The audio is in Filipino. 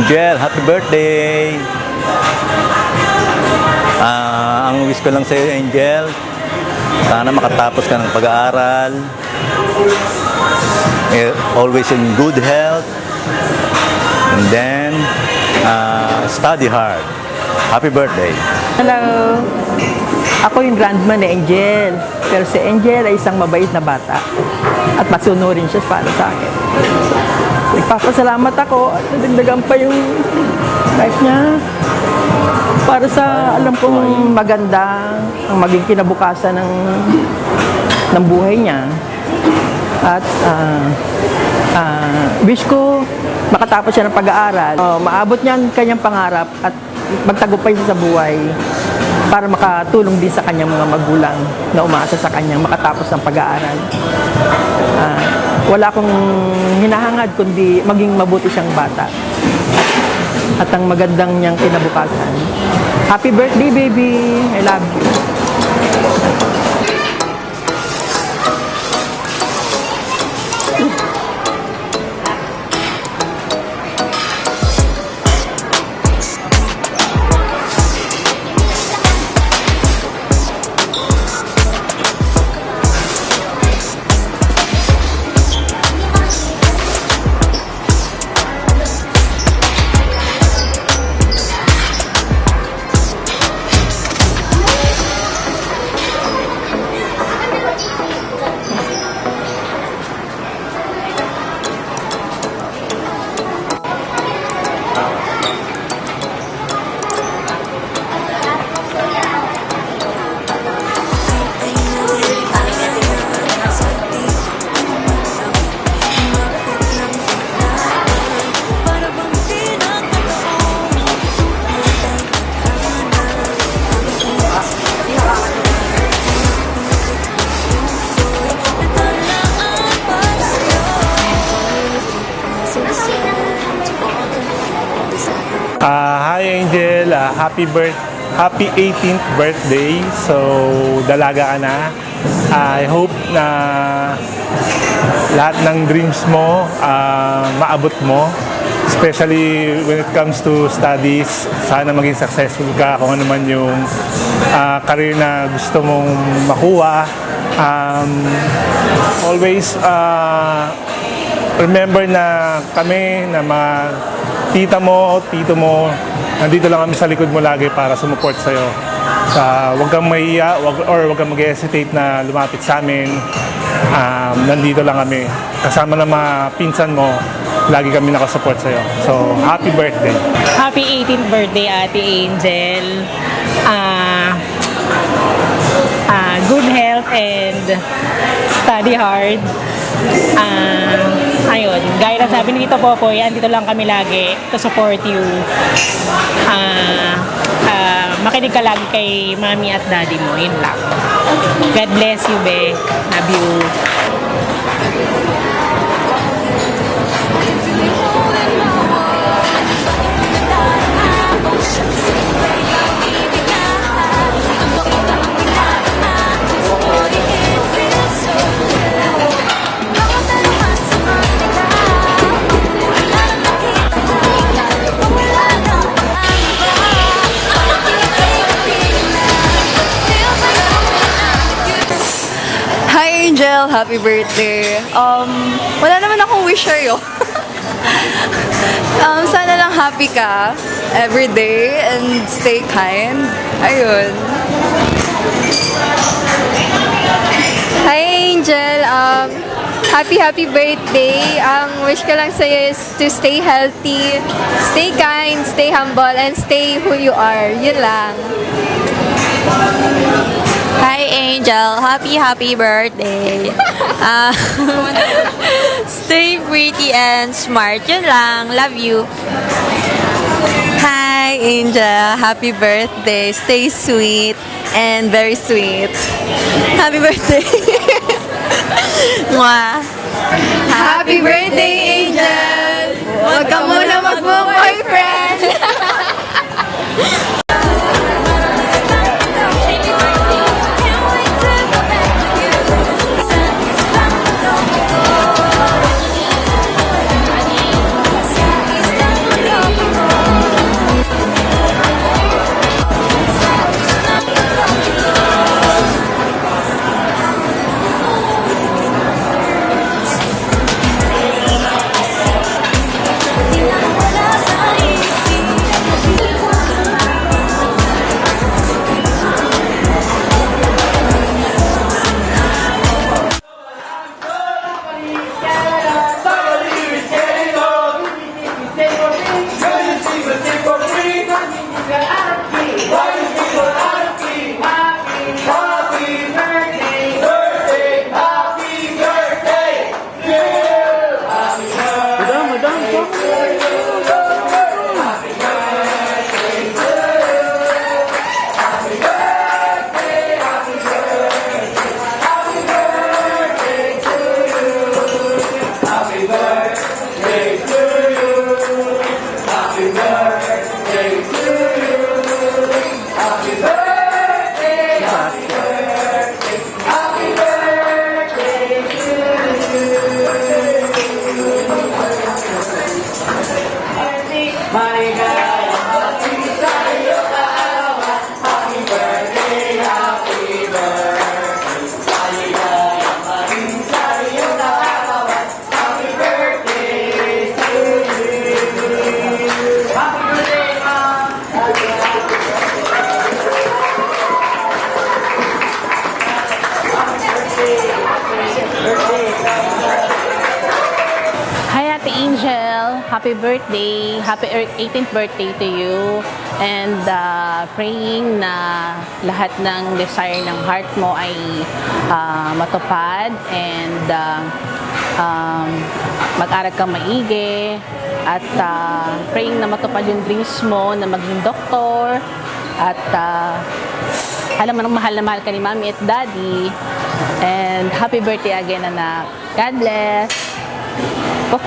Angel, happy birthday! Ang wish ko lang sa iyo, Angel, sana makatapos ka ng pag-aaral, always in good health, and then study hard. Happy birthday! Hello! Ako yung grandma ni Angel. Pero si Angel ay isang mabait na bata. At masunurin siya para sa akin. Nagpapasalamat ako at nadagdagan pa yung life niya. Para sa alam kong maganda ang maging kinabukasan ng buhay niya. At wish ko makatapos siya ng pag-aaral. Maabot niya ang kanyang pangarap at magtagumpay siya sa buhay para makatulong din sa kanyang mga magulang na umaasa sa kanyang makatapos ng pag-aaral. Wala akong hinahangad kundi maging mabuti siyang bata at ang magandang niyang kinabukasan. Happy birthday, baby! I love you. Hi Angel, happy 18th birthday. So, dalaga ka na. I hope na lahat ng dreams mo maabot mo. Especially when it comes to studies, sana maging successful ka kung ano man yung career na gusto mong makuha. Always remember na kami, na mga tita mo, tito mo, nandito lang kami sa likod mo lagi para sumuport sa'yo. Huwag kang mahiya or huwag kang mag-hesitate na lumapit sa amin. Nandito lang kami. Kasama ng mga pinsan mo, lagi kami nakasupport sa'yo. So, happy birthday! Happy 18th birthday, Ate Angel. Good health and study hard. Ayun, gaya na sabi ni Tito Popoy, andito lang kami lagi to support you. Makinig ka lagi kay mami at daddy mo, yun lang. God bless you, be. Love you. Angel, happy birthday. Wala naman akong wish sa'yo. Sana lang happy ka every day and stay kind. Ayun. Hi Angel, happy birthday. Ang wish ko lang sa'yo is to stay healthy, stay kind, stay humble, and stay who you are. Yun lang. Hi Angel, happy birthday. Stay pretty and smart. Yun lang. Love you. Hi Angel, happy birthday. Stay sweet and very sweet. Happy birthday. Mwah. Happy birthday, Angel! Huwag ka muna mag-boyfriend! happy birthday, happy 18th birthday to you, and praying na lahat ng desire ng heart mo ay matupad, and mag-aral kang maigi, at praying na matupad yung dreams mo na maging doktor, at alam mo nang mahal na mahal ka ni Mommy at Daddy, and happy birthday again, anak. God bless. Oh.